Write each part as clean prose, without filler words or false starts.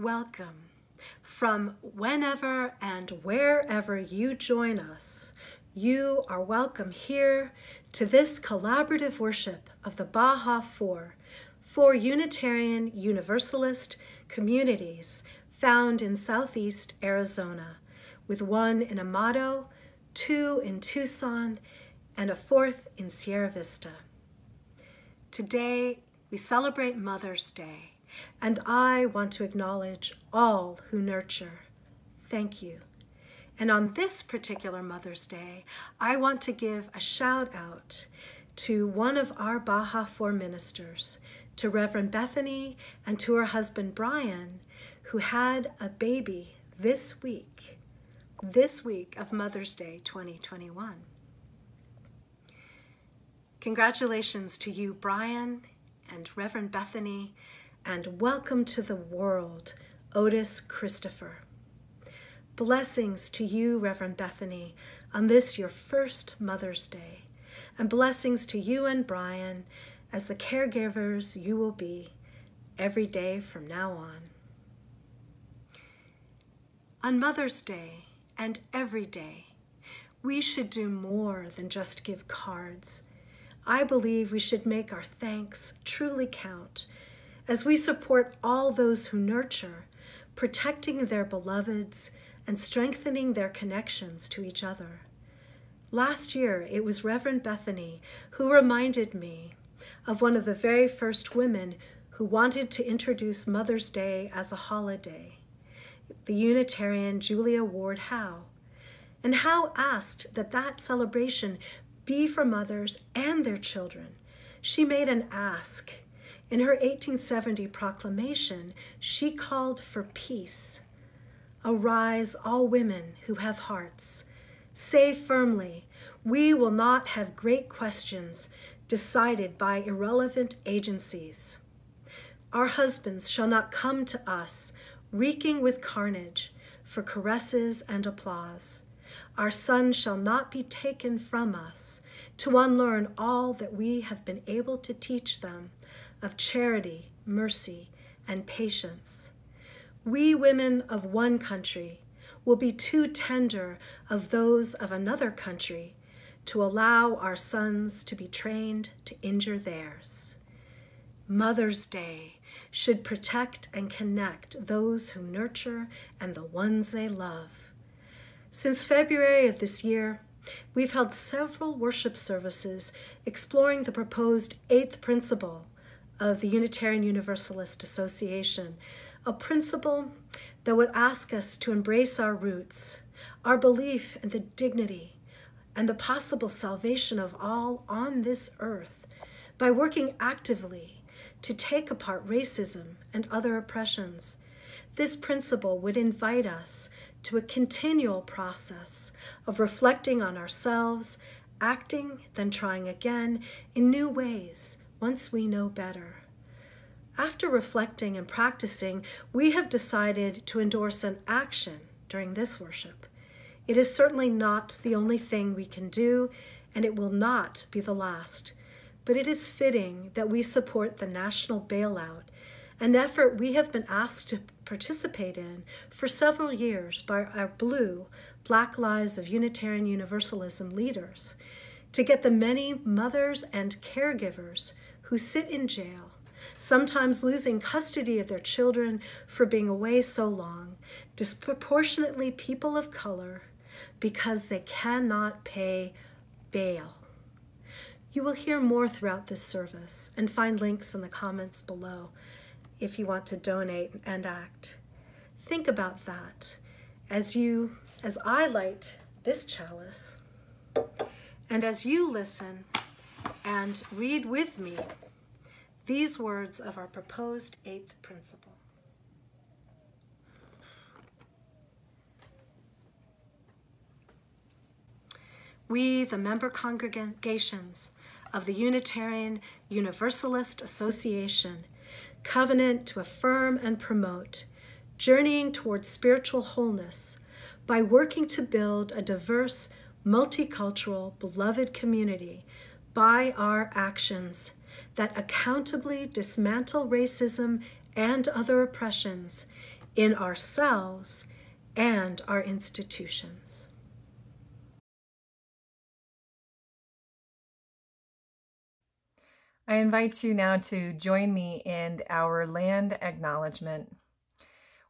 Welcome. From whenever and wherever you join us, you are welcome here to this collaborative worship of the Baja four Unitarian Universalist communities found in Southeast Arizona, with one in Amado, two in Tucson, and a fourth in Sierra Vista. Today, we celebrate Mother's Day, and I want to acknowledge all who nurture. Thank you. And on this particular Mother's Day, I want to give a shout out to one of our Baja 4 ministers, to Reverend Bethany and to her husband Brian, who had a baby this week of Mother's Day 2021. Congratulations to you, Brian and Reverend Bethany, and welcome to the world, Otis Christopher. Blessings to you, Reverend Bethany, on this your first Mother's Day, and blessings to you and Brian as the caregivers you will be every day from now on. On Mother's Day and every day, we should do more than just give cards. I believe we should make our thanks truly count as we support all those who nurture, protecting their beloveds and strengthening their connections to each other. Last year, it was Reverend Bethany who reminded me of one of the very first women who wanted to introduce Mother's Day as a holiday, the Unitarian Julia Ward Howe. And Howe asked that that celebration be for mothers and their children. She made an ask. In her 1870 proclamation, she called for peace. Arise, all women who have hearts. Say firmly, we will not have great questions decided by irrelevant agencies. Our husbands shall not come to us reeking with carnage for caresses and applause. Our sons shall not be taken from us to unlearn all that we have been able to teach them of charity, mercy, and patience. We women of one country will be too tender of those of another country to allow our sons to be trained to injure theirs. Mother's Day should protect and connect those who nurture and the ones they love. Since February of this year, we've held several worship services exploring the proposed 8th principle of the Unitarian Universalist Association, a principle that would ask us to embrace our roots, our belief in the dignity and the possible salvation of all on this earth by working actively to take apart racism and other oppressions. This principle would invite us to a continual process of reflecting on ourselves, acting, then trying again in new ways once we know better. After reflecting and practicing, we have decided to endorse an action during this worship. It is certainly not the only thing we can do, and it will not be the last. But it is fitting that we support the National Bailout, an effort we have been asked to participate in for several years by our BLUU, Black Lives of Unitarian Universalism leaders, to get the many mothers and caregivers who sit in jail, sometimes losing custody of their children for being away so long, disproportionately people of color, because they cannot pay bail. You will hear more throughout this service and find links in the comments below if you want to donate and act. Think about that as I light this chalice, and as you listen and read with me these words of our proposed 8th principle. We, the member congregations of the Unitarian Universalist Association, covenant to affirm and promote, journeying towards spiritual wholeness by working to build a diverse, multicultural, beloved community by our actions that accountably dismantle racism and other oppressions in ourselves and our institutions. I invite you now to join me in our land acknowledgement.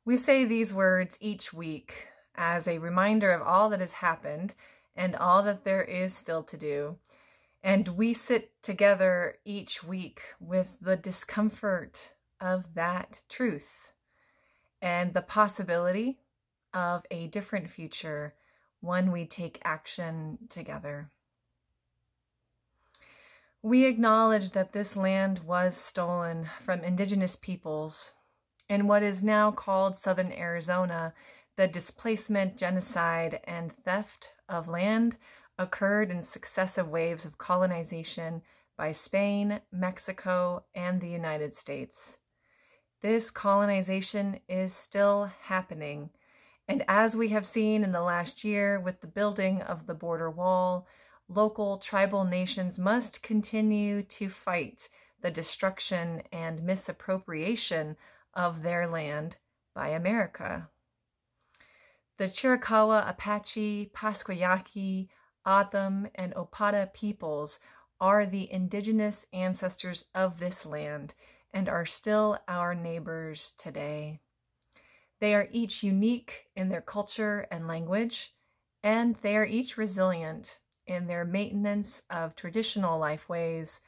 We say these words each week as a reminder of all that has happened and all that there is still to do. And we sit together each week with the discomfort of that truth and the possibility of a different future, one we take action together. We acknowledge that this land was stolen from indigenous peoples. In what is now called Southern Arizona, the displacement, genocide, and theft of land occurred in successive waves of colonization by Spain, Mexico, and the United States. This colonization is still happening, and as we have seen in the last year with the building of the border wall, local tribal nations must continue to fight the destruction and misappropriation of their land by America. The Chiricahua, Apache, Pasquayaqui, O'odham, and Opata peoples are the indigenous ancestors of this land and are still our neighbors today. They are each unique in their culture and language, and they are each resilient in their maintenance of traditional life ways,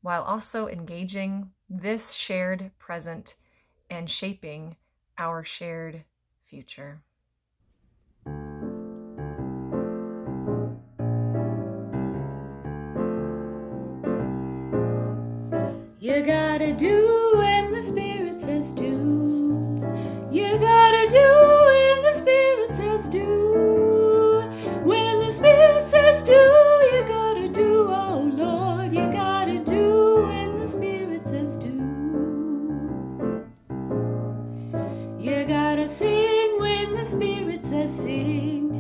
while also engaging this shared present and shaping our shared future. You gotta do when the Spirit says do. You gotta do when the Spirit says do. When the Spirit says do, you gotta do, oh Lord. You gotta do when the Spirit says do. You gotta sing when the Spirit says sing.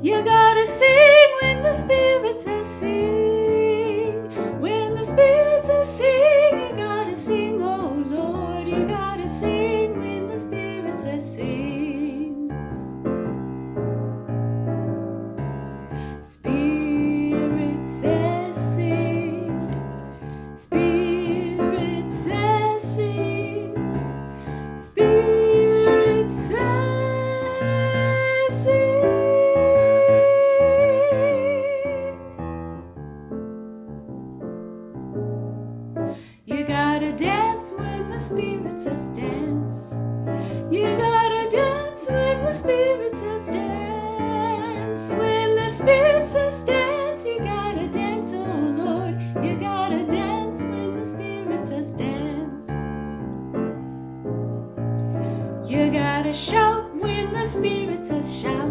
You gotta sing when the Spirit says sing. When the Spirit says sing, you gotta sing, oh Lord. You gotta sing when the Spirit says sing. Spirit says sing. Spirit says sing. Spirit says sing. You gotta dance when the Spirit says dance. You gotta dance when the Spirit says dance. When the Spirit says dance, you gotta dance, oh Lord. You gotta dance when the Spirit says dance. You gotta shout when the Spirit says shout.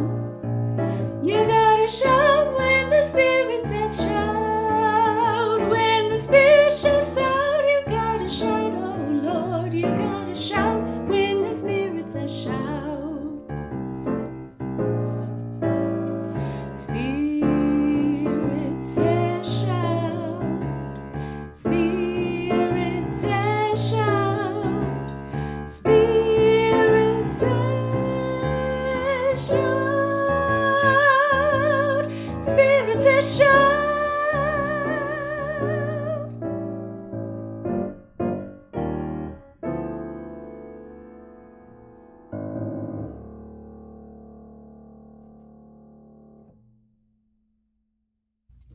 You gotta shout when the Spirit says shout. When the Spirit shouts out, you gotta shout, oh Lord. You gotta shout when the Spirit says shout. Spirit says shout. Spirit says shout. Spirit says shout. Spirit says shout.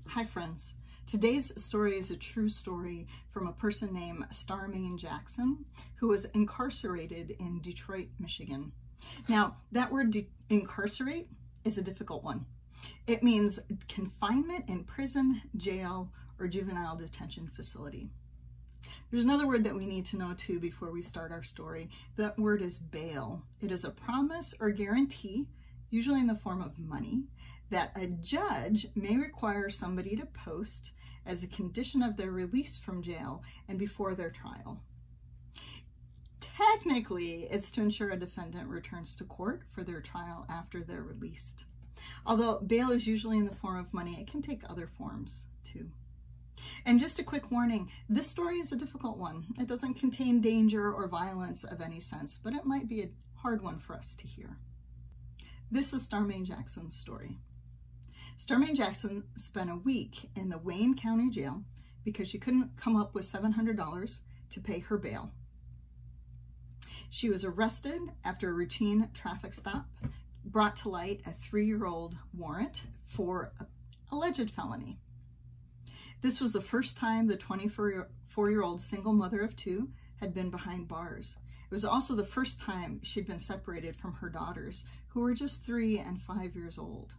Hi friends, today's story is a true story from a person named Starmaine Jackson, who was incarcerated in Detroit, Michigan. Now, that word incarcerate is a difficult one. It means confinement in prison, jail, or juvenile detention facility. There's another word that we need to know too before we start our story. That word is bail. It is a promise or guarantee, usually in the form of money, that a judge may require somebody to post as a condition of their release from jail and before their trial. Technically, it's to ensure a defendant returns to court for their trial after they're released. Although bail is usually in the form of money, it can take other forms too. And just a quick warning, this story is a difficult one. It doesn't contain danger or violence of any sense, but it might be hard one for us to hear. This is Starmaine Jackson's story. Starmaine Jackson spent a week in the Wayne County Jail because she couldn't come up with $700 to pay her bail. She was arrested after a routine traffic stop, brought to light a 3-year-old warrant for an alleged felony. This was the first time the 24-year-old single mother of 2 had been behind bars. It was also the first time she'd been separated from her daughters, who were just 3 and 5 years old.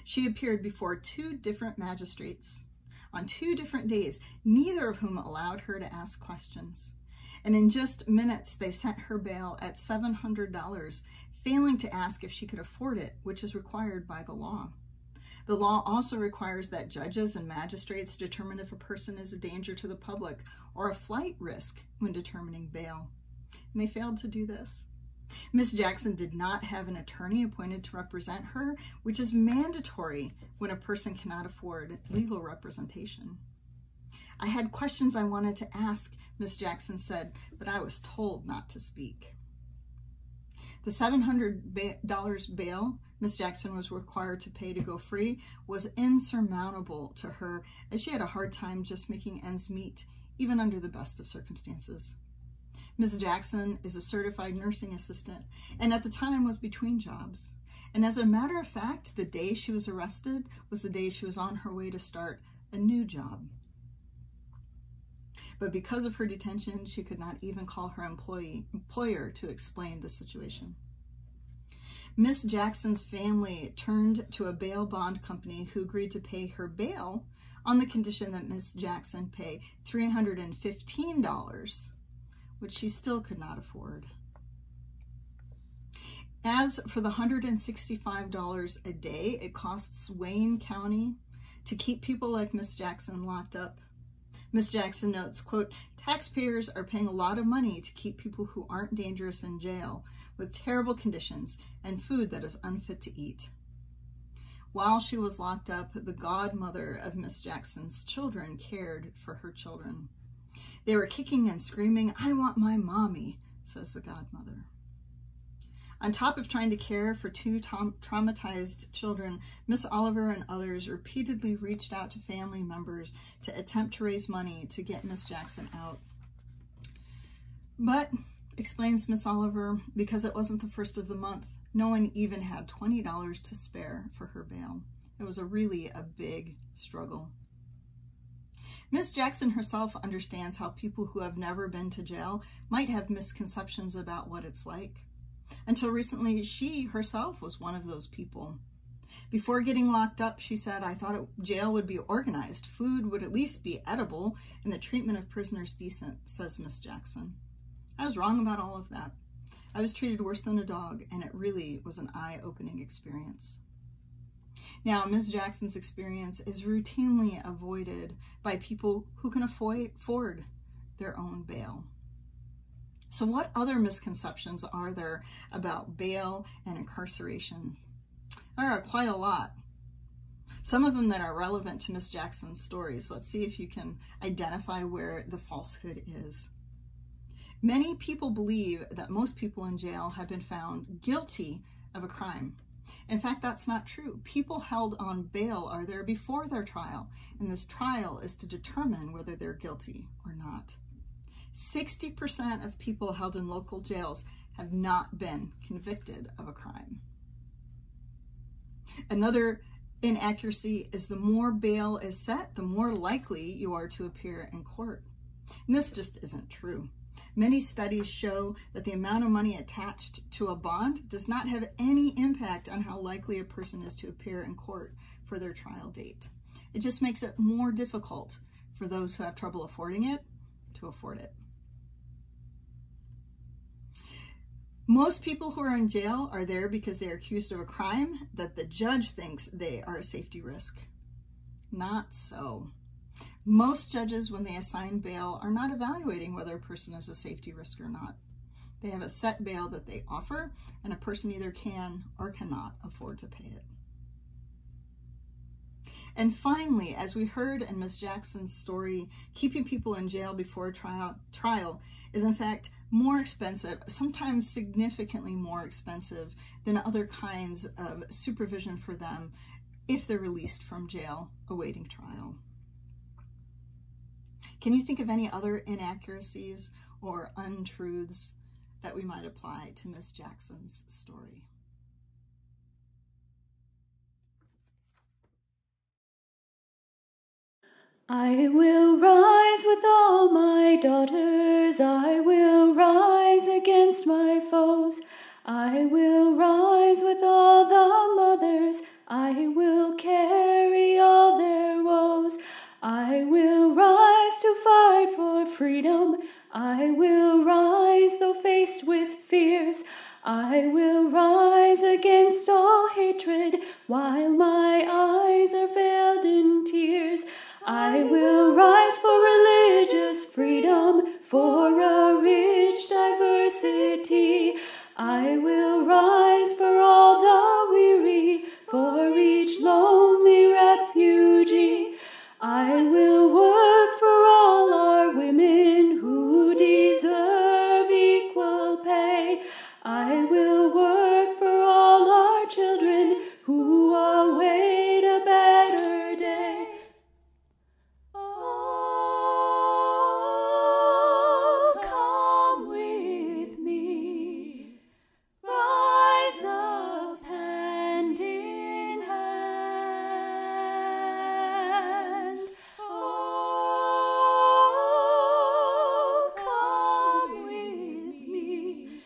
She appeared before 2 different magistrates on 2 different days, neither of whom allowed her to ask questions. And in just minutes, they sent her bail at $700, failing to ask if she could afford it, which is required by the law. The law also requires that judges and magistrates determine if a person is a danger to the public or a flight risk when determining bail. And they failed to do this. Ms. Jackson did not have an attorney appointed to represent her, which is mandatory when a person cannot afford legal representation. I had questions I wanted to ask, Ms. Jackson said, but I was told not to speak. The $700 bail Ms. Jackson was required to pay to go free was insurmountable to her, as she had a hard time just making ends meet, even under the best of circumstances. Ms. Jackson is a certified nursing assistant, and at the time was between jobs. And as a matter of fact, the day she was arrested was the day she was on her way to start a new job. But because of her detention, she could not even call her employer to explain the situation. Ms. Jackson's family turned to a bail bond company who agreed to pay her bail on the condition that Ms. Jackson pay $315, which she still could not afford. As for the $165 a day it costs Wayne County to keep people like Ms. Jackson locked up, Ms. Jackson notes, quote, taxpayers are paying a lot of money to keep people who aren't dangerous in jail with terrible conditions and food that is unfit to eat. While she was locked up, the godmother of Ms. Jackson's children cared for her children. They were kicking and screaming, "I want my mommy," says the godmother. On top of trying to care for 2 traumatized children, Miss Oliver and others repeatedly reached out to family members to attempt to raise money to get Miss Jackson out. But, explains Miss Oliver, because it wasn't the first of the month, no one even had $20 to spare for her bail. It was really a big struggle. Miss Jackson herself understands how people who have never been to jail might have misconceptions about what it's like. Until recently, she herself was one of those people. Before getting locked up, she said, "I thought jail would be organized, food would at least be edible, and the treatment of prisoners decent," says Miss Jackson. I was wrong about all of that. I was treated worse than a dog, and it really was an eye-opening experience. Now, Ms. Jackson's experience is routinely avoided by people who can afford their own bail. So what other misconceptions are there about bail and incarceration? There are quite a lot. Some of them that are relevant to Ms. Jackson's stories. Let's see if you can identify where the falsehood is. Many people believe that most people in jail have been found guilty of a crime. In fact, that's not true. People held on bail are there before their trial, and this trial is to determine whether they're guilty or not. 60% of people held in local jails have not been convicted of a crime. Another inaccuracy is the more bail is set, the more likely you are to appear in court. And this just isn't true. Many studies show that the amount of money attached to a bond does not have any impact on how likely a person is to appear in court for their trial date. It just makes it more difficult for those who have trouble affording it to afford it. Most people who are in jail are there because they are accused of a crime that the judge thinks they are a safety risk. Not so. Most judges, when they assign bail, are not evaluating whether a person is a safety risk or not. They have a set bail that they offer, and a person either can or cannot afford to pay it. And finally, as we heard in Ms. Jackson's story, keeping people in jail before trial is in fact more expensive, sometimes significantly more expensive than other kinds of supervision for them if they're released from jail awaiting trial. Can you think of any other inaccuracies or untruths that we might apply to Ms. Jackson's story? I will rise with all my daughters, I will rise against my foes, I will rise with all the mothers, I will carry all their woes, I will rise to fight for freedom, I will rise though faced with fears, I will rise against all hatred while my eyes are veiled in tears. I will rise for religious freedom, for a rich diversity. I will rise for all the weary, for each lonely refugee. I will work for all our women who deserve equal pay. I will work for all our children who await a better day. Come with me, rise up hand in hand. Oh, come with me,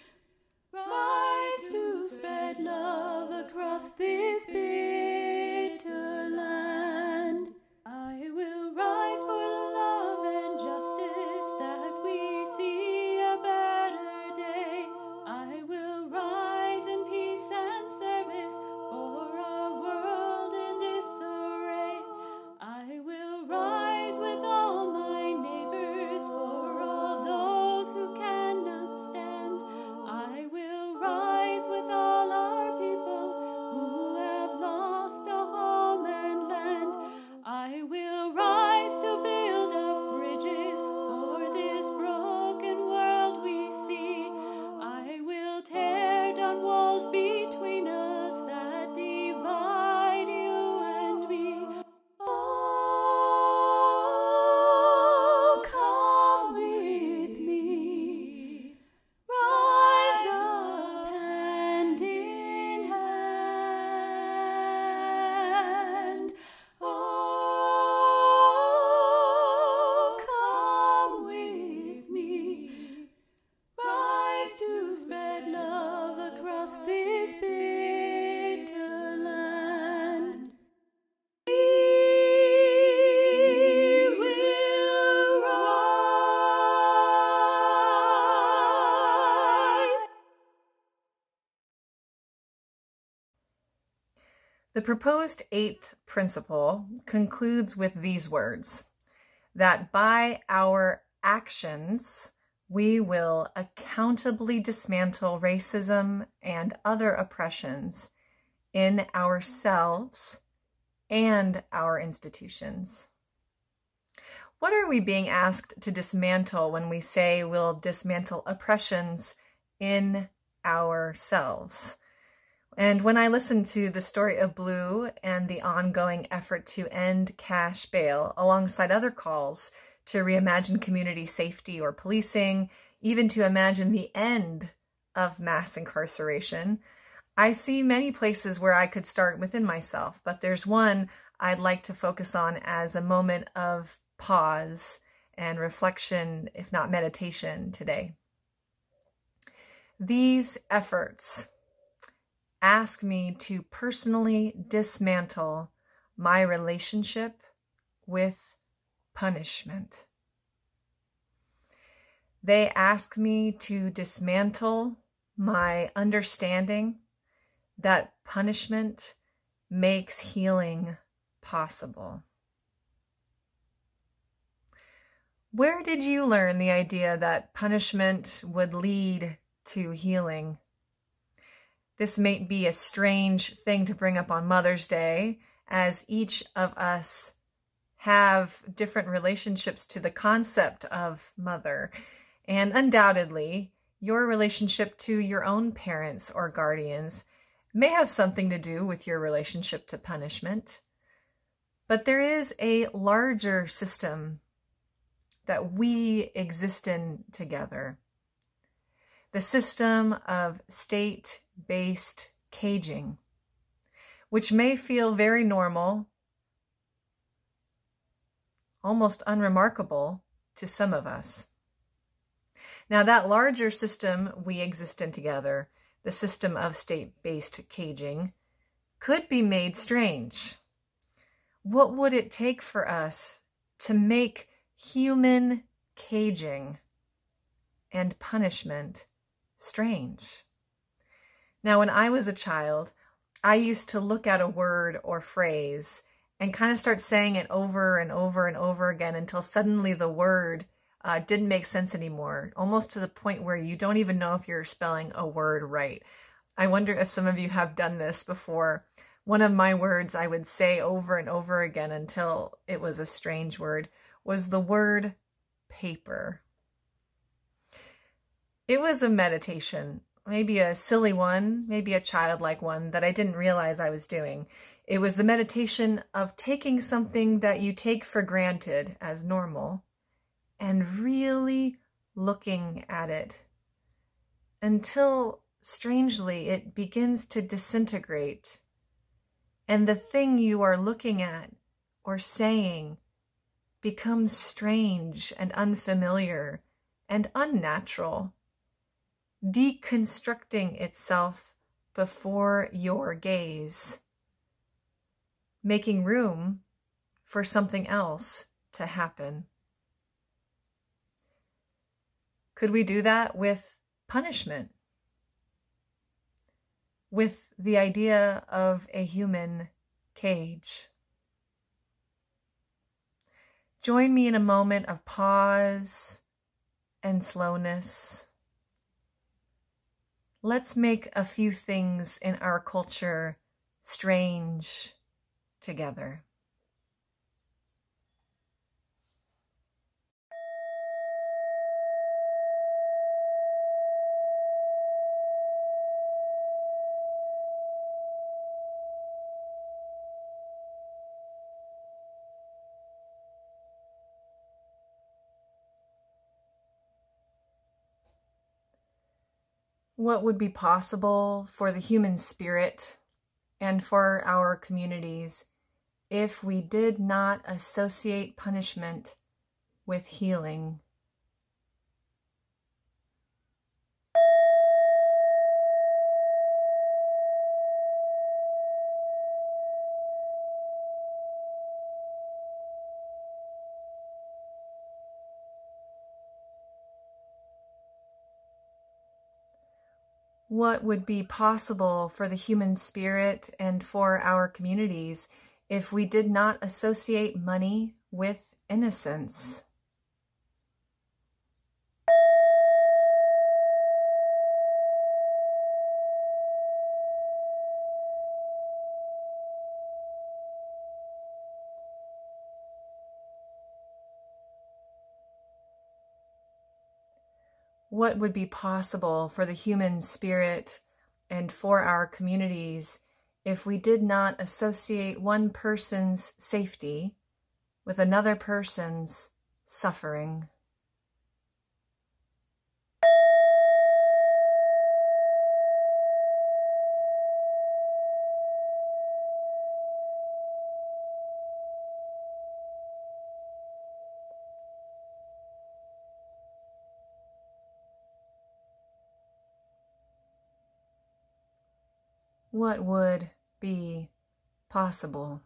rise to spread love across this bitter land. I will rise for love and justice that we see a better day. I will rise in peace and service for a world in disarray. I will rise with all my neighbors for all those who cannot stand. I will rise with all our people who have lost a home and land. I will rise to build up bridges for this broken world we see. I will tear down walls between us that divide you and me. Oh, come with me, rise up hand in hand. Oh, come with me, rise to spread love across this bitter land. We will rise. The proposed eighth principle concludes with these words, that by our actions, we will accountably dismantle racism and other oppressions in ourselves and our institutions. What are we being asked to dismantle when we say we'll dismantle oppressions in ourselves? And when I listen to the story of BLUU and the ongoing effort to end cash bail, alongside other calls to reimagine community safety or policing, even to imagine the end of mass incarceration, I see many places where I could start within myself, but there's one I'd like to focus on as a moment of pause and reflection, if not meditation, today. These efforts ask me to personally dismantle my relationship with punishment. They ask me to dismantle my understanding that punishment makes healing possible. Where did you learn the idea that punishment would lead to healing? This may be a strange thing to bring up on Mother's Day, as each of us have different relationships to the concept of mother. And undoubtedly, your relationship to your own parents or guardians may have something to do with your relationship to punishment. But there is a larger system that we exist in together. The system of state-based caging, which may feel very normal, almost unremarkable to some of us. Now, that larger system we exist in together, the system of state-based caging, could be made strange. What would it take for us to make human caging and punishment strange? Now, when I was a child, I used to look at a word or phrase and kind of start saying it over and over and over again until suddenly the word didn't make sense anymore, almost to the point where you don't even know if you're spelling a word right. I wonder if some of you have done this before. One of my words I would say over and over again until it was a strange word was the word paper. It was a meditation, maybe a silly one, maybe a childlike one that I didn't realize I was doing. It was the meditation of taking something that you take for granted as normal and really looking at it until, strangely, it begins to disintegrate. And the thing you are looking at or saying becomes strange and unfamiliar and unnatural, deconstructing itself before your gaze, making room for something else to happen. Could we do that with punishment? With the idea of a human cage? Join me in a moment of pause and slowness. Let's make a few things in our culture strange together. What would be possible for the human spirit and for our communities if we did not associate punishment with healing? What would be possible for the human spirit and for our communities if we did not associate money with innocence? What would be possible for the human spirit and for our communities if we did not associate one person's safety with another person's suffering? What would be possible?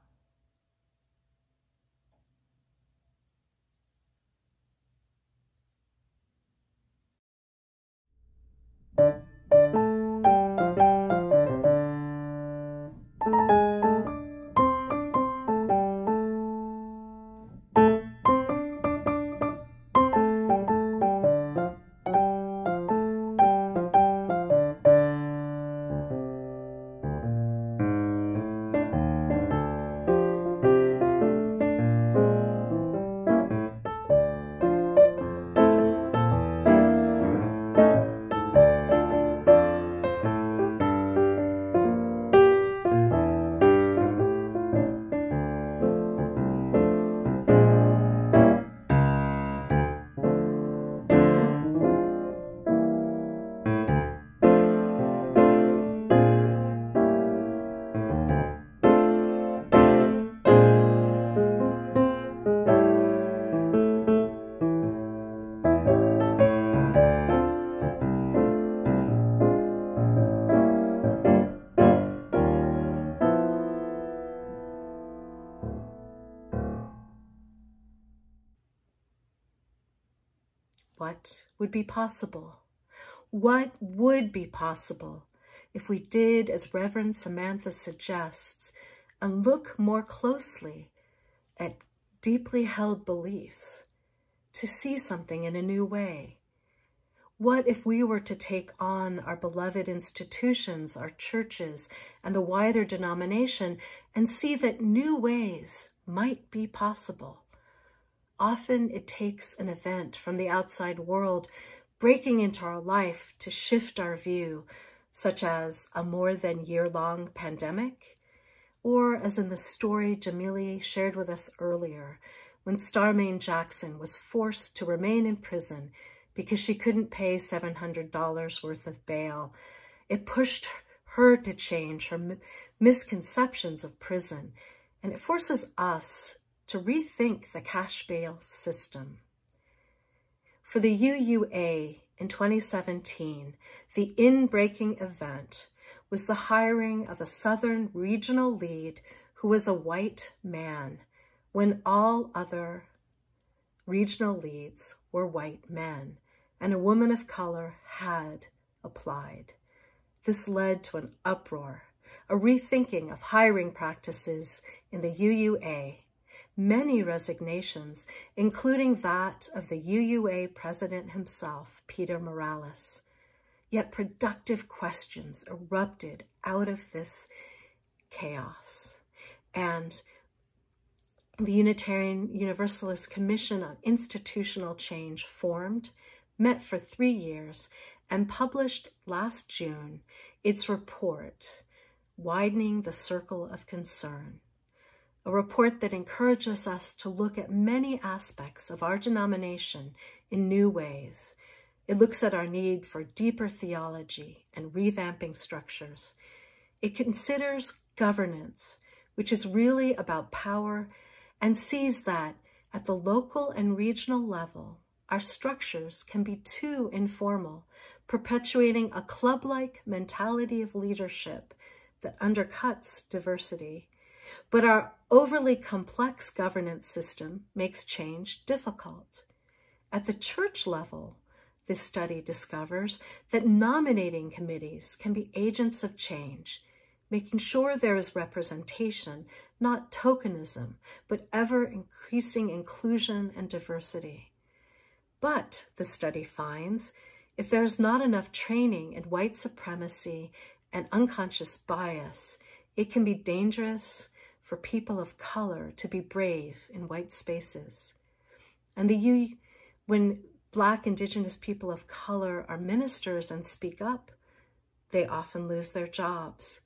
what would be possible? What would be possible if we did as Reverend Samantha suggests and look more closely at deeply held beliefs to see something in a new way? What if we were to take on our beloved institutions, our churches, and the wider denomination and see that new ways might be possible? Often it takes an event from the outside world breaking into our life to shift our view, such as a more than year-long pandemic, or as in the story Jamili shared with us earlier, when Starmaine Jackson was forced to remain in prison because she couldn't pay $700 worth of bail. It pushed her to change her misconceptions of prison, and it forces us to rethink the cash bail system. For the UUA in 2017, the in-breaking event was the hiring of a Southern regional lead who was a white man, when all other regional leads were white men, and a woman of color had applied. This led to an uproar, a rethinking of hiring practices in the UUA, many resignations, including that of the UUA president himself, Peter Morales. Yet productive questions erupted out of this chaos. And the Unitarian Universalist Commission on Institutional Change formed, met for 3 years, and published last June its report, Widening the Circle of Concern, a report that encourages us to look at many aspects of our denomination in new ways. It looks at our need for deeper theology and revamping structures. It considers governance, which is really about power, and sees that at the local and regional level, our structures can be too informal, perpetuating a club-like mentality of leadership that undercuts diversity. But our overly complex governance system makes change difficult. At the church level, this study discovers that nominating committees can be agents of change, making sure there is representation, not tokenism, but ever-increasing inclusion and diversity. But, the study finds, if there is not enough training in white supremacy and unconscious bias, it can be dangerous for people of color to be brave in white spaces. And when Black, Indigenous people of color are ministers and speak up, they often lose their jobs.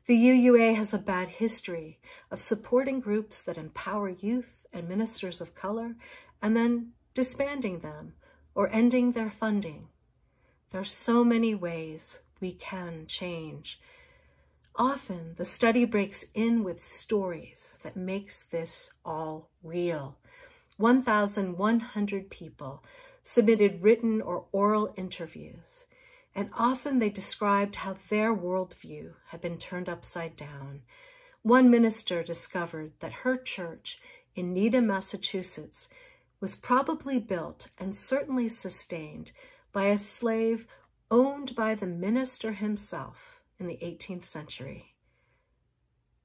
The UUA has a bad history of supporting groups that empower youth and ministers of color and then disbanding them or ending their funding. There are so many ways we can change. Often, the study breaks in with stories that makes this all real. 1,100 people submitted written or oral interviews, and often they described how their worldview had been turned upside down. One minister discovered that her church in Needham, Massachusetts, was probably built and certainly sustained by a slave owned by the minister himself in the 18th century.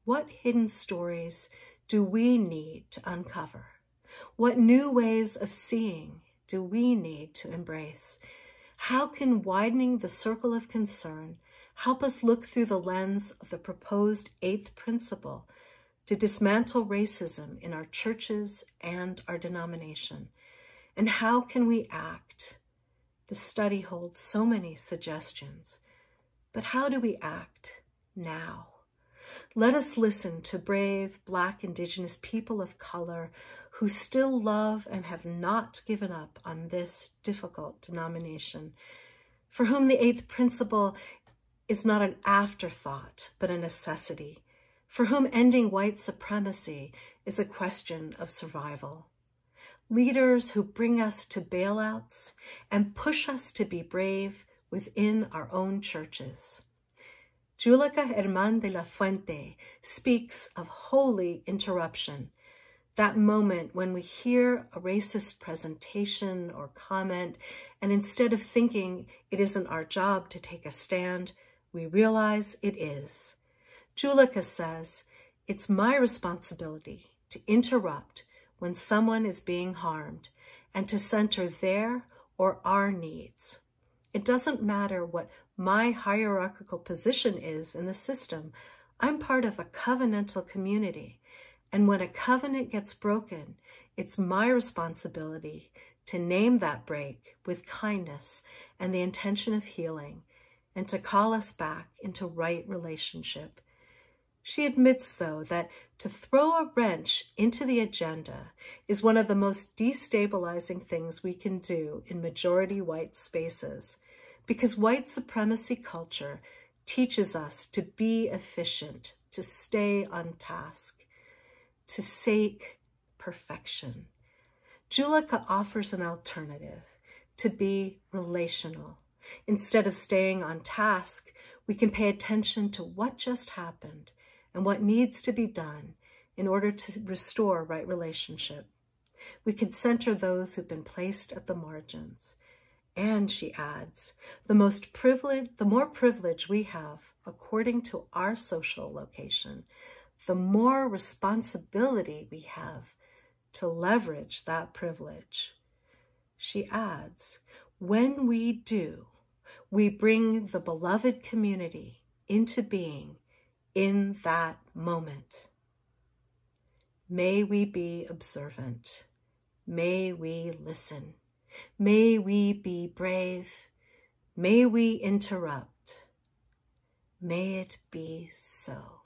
What hidden stories do we need to uncover? What new ways of seeing do we need to embrace? How can widening the circle of concern help us look through the lens of the proposed 8th principle to dismantle racism in our churches and our denomination? And how can we act? The study holds so many suggestions, but how do we act now? Let us listen to brave Black, Indigenous people of color who still love and have not given up on this difficult denomination, for whom the 8th principle is not an afterthought, but a necessity, for whom ending white supremacy is a question of survival. Leaders who bring us to bailouts and push us to be brave within our own churches. Julica Herman de la Fuente speaks of holy interruption, That moment when we hear a racist presentation or comment, and instead of thinking it isn't our job to take a stand, we realize it is. Julica says, it's my responsibility to interrupt when someone is being harmed and to center their or our needs. It doesn't matter what my hierarchical position is in the system. I'm part of a covenantal community. And when a covenant gets broken, it's my responsibility to name that break with kindness and the intention of healing, and to call us back into right relationship. She admits, though, that to throw a wrench into the agenda is one of the most destabilizing things we can do in majority white spaces, because white supremacy culture teaches us to be efficient, to stay on task, to seek perfection. Julica offers an alternative, to be relational. Instead of staying on task, we can pay attention to what just happened and what needs to be done in order to restore right relationship. We can center those who've been placed at the margins. And she adds, the more privilege we have according to our social location, the more responsibility we have to leverage that privilege. She adds, when we do, we bring the beloved community into being in that moment. May we be observant. May we listen. May we be brave. May we interrupt. May it be so.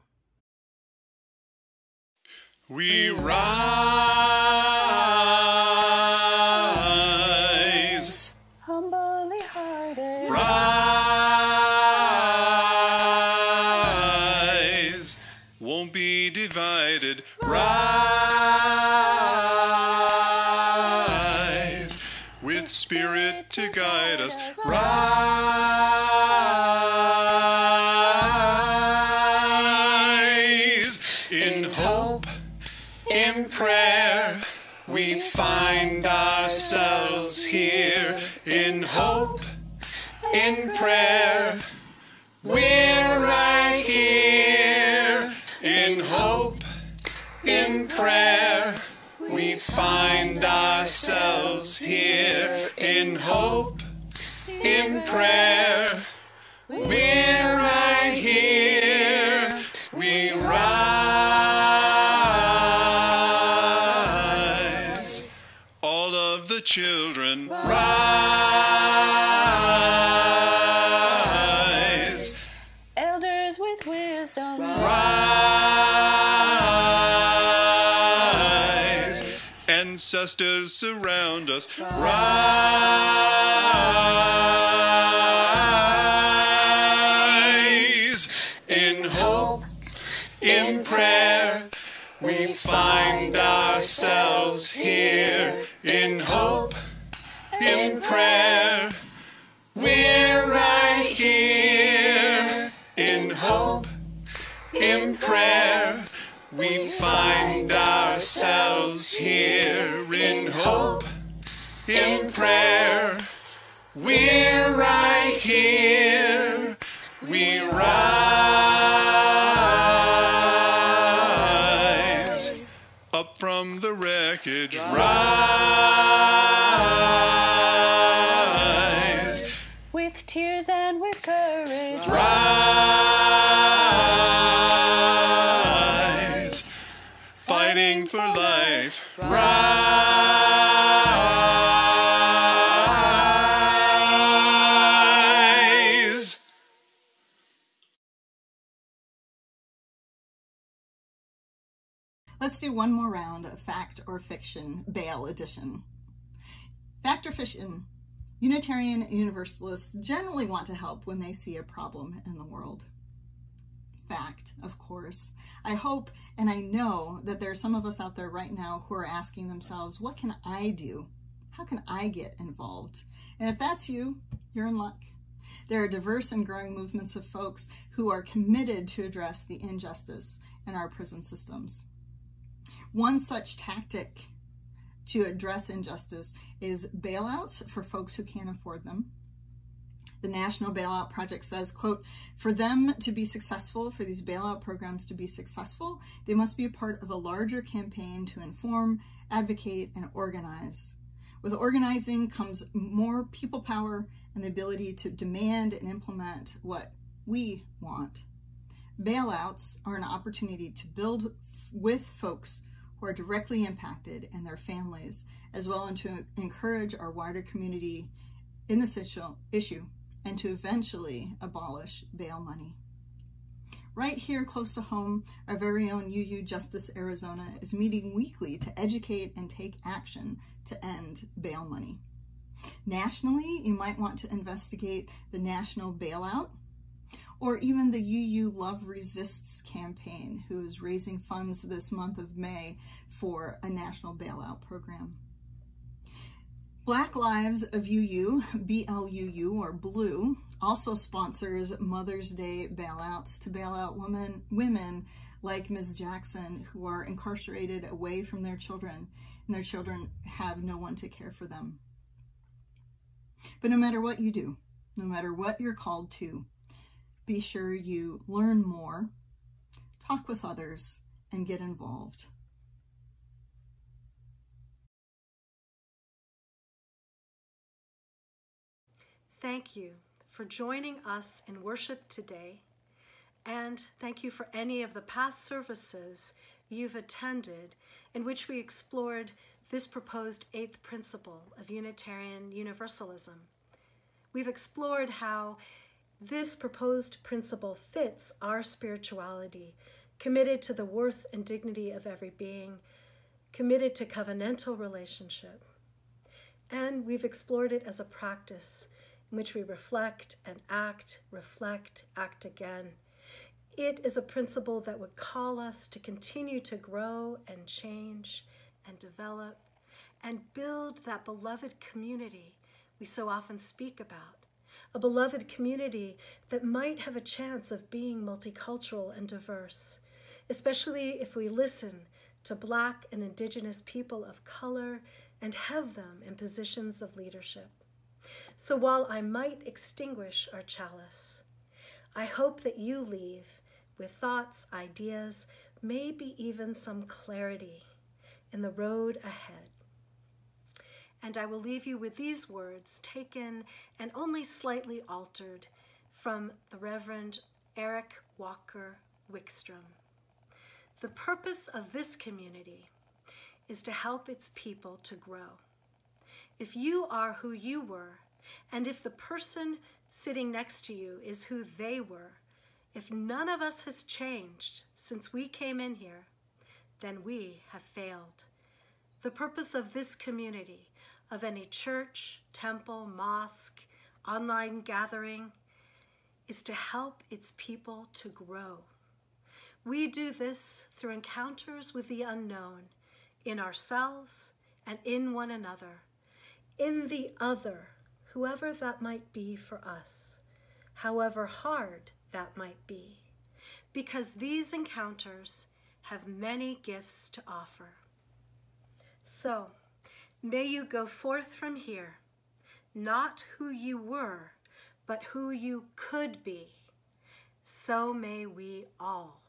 We rise, Humbly hearted. rise, won't be divided. Rise, with spirit to guide us. Rise, in hope. In prayer, we find ourselves here. In hope, in prayer, we're right here. In hope, in prayer, we find ourselves here. In hope, in prayer, we're right here. We rise. All of the children rise. Elders with wisdom. Rise. Ancestors surround us. Rise. In hope, in prayer, we find ourselves here. In hope, in prayer, we're right here. In hope, in prayer, we find ourselves here. In hope, in prayer, we're right here. We rise. Up from the wreckage, rise. With tears and with courage. Rise. Fighting for life, rise. Let's do one more round of Fact or Fiction, Bail edition. Fact or fiction? Unitarian Universalists generally want to help when they see a problem in the world. Fact, of course. I hope and I know that there are some of us out there right now who are asking themselves, what can I do? How can I get involved? And if that's you, you're in luck. There are diverse and growing movements of folks who are committed to address the injustice in our prison systems. One such tactic to address injustice is bailouts for folks who can't afford them. The National Bailout Project says, quote, for them to be successful, for these bailout programs to be successful, they must be a part of a larger campaign to inform, advocate, and organize. With organizing comes more people power and the ability to demand and implement what we want. Bailouts are an opportunity to build with folks who are directly impacted and their families, as well as to encourage our wider community in this issue and to eventually abolish bail money. Right here close to home, our very own UUJAZ Arizona is meeting weekly to educate and take action to end bail money. Nationally, you might want to investigate the National Bailout or even the UU Love Resists campaign, who is raising funds this month of May for a national bailout program. Black Lives of UU, BLUU or BLUU, also sponsors Mother's Day bailouts to bail out women like Ms. Jackson who are incarcerated away from their children, and their children have no one to care for them. But no matter what you do, no matter what you're called to, be sure you learn more, talk with others, and get involved. Thank you for joining us in worship today, and thank you for any of the past services you've attended in which we explored this proposed 8th principle of Unitarian Universalism. We've explored how this proposed principle fits our spirituality, committed to the worth and dignity of every being, committed to covenantal relationship. And we've explored it as a practice in which we reflect and act, reflect, act again. It is a principle that would call us to continue to grow and change and develop and build that beloved community we so often speak about, a beloved community that might have a chance of being multicultural and diverse, especially if we listen to Black and Indigenous people of color and have them in positions of leadership. So while I might extinguish our chalice, I hope that you leave with thoughts, ideas, maybe even some clarity in the road ahead. And I will leave you with these words taken and only slightly altered from the Reverend Eric Walker Wickstrom. The purpose of this community is to help its people to grow. If you are who you were, and if the person sitting next to you is who they were, if none of us has changed since we came in here, then we have failed. The purpose of this community, of any church, temple, mosque, online gathering, is to help its people to grow. We do this through encounters with the unknown, in ourselves and in one another, in the other, whoever that might be for us, however hard that might be, because these encounters have many gifts to offer. So, may you go forth from here, not who you were, but who you could be. So may we all.